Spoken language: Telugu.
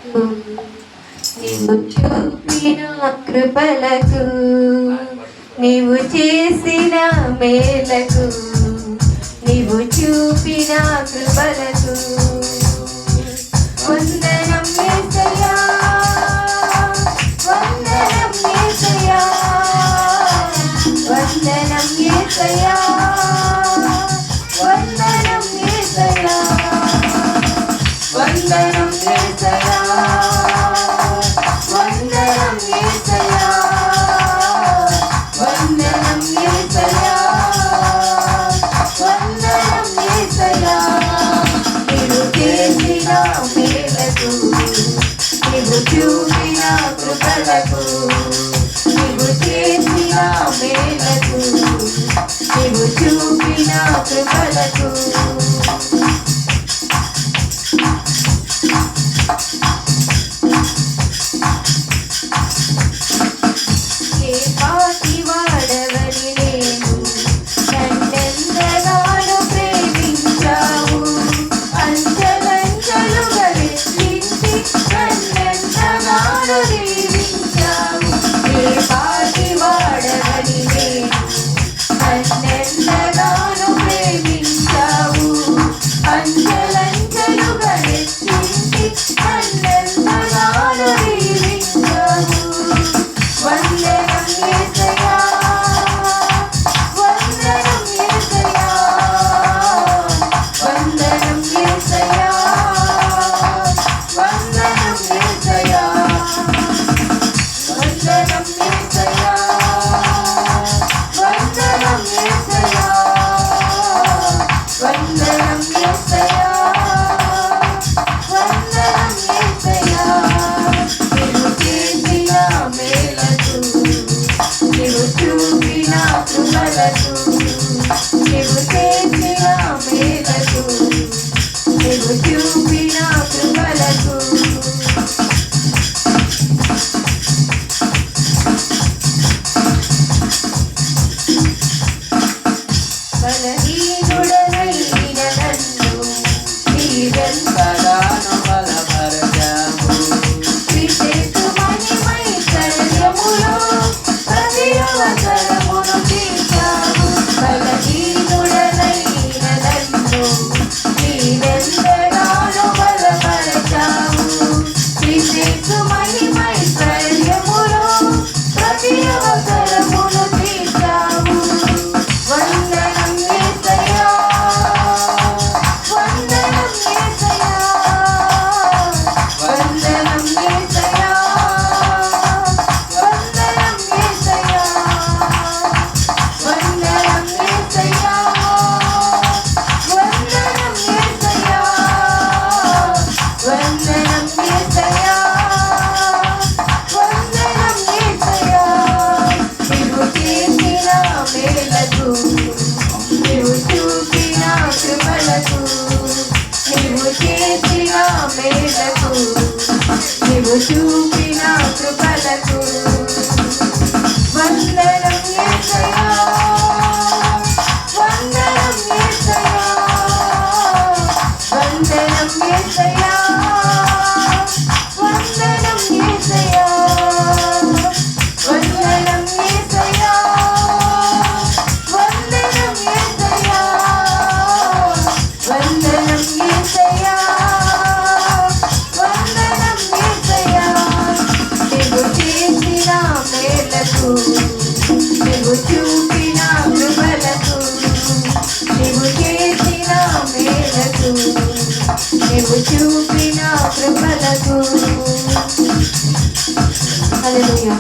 నీవు చూపిన కృపలకు, నీవు చేసిన మేలకు, నీవు చూపిన కృపలకు వందనం యేసయ్యా, వందనం యేసయ్యా, వందనం యేసయ్యా, వందనం యేసయ్యా, వందనం యేసయ్యా, వందనం యేసయ్యా, వందనం యేసయ్యా, వందనం యేసయ్యా. నీవు చేసిన మేలకు, నీవు చూపిన కృపలకు, నీవు చేసిన మేలకు, నీవు చూపిన కృపలకు నీవు చూపిన కృపలకు వందనం యేసయ్యా, వందనం యేసయ్యా, వందనం యేసయ్యా, వందనం యేసయ్యా, వందనం యేసయ్యా, వందనం యేసయ్యా, వందనం యేసయ్యా. నీవు చూపిన కృపలకు, నీవు చేసిన మేలకు, నీవు చూపిన కృపలకు. హల్లెలూయా.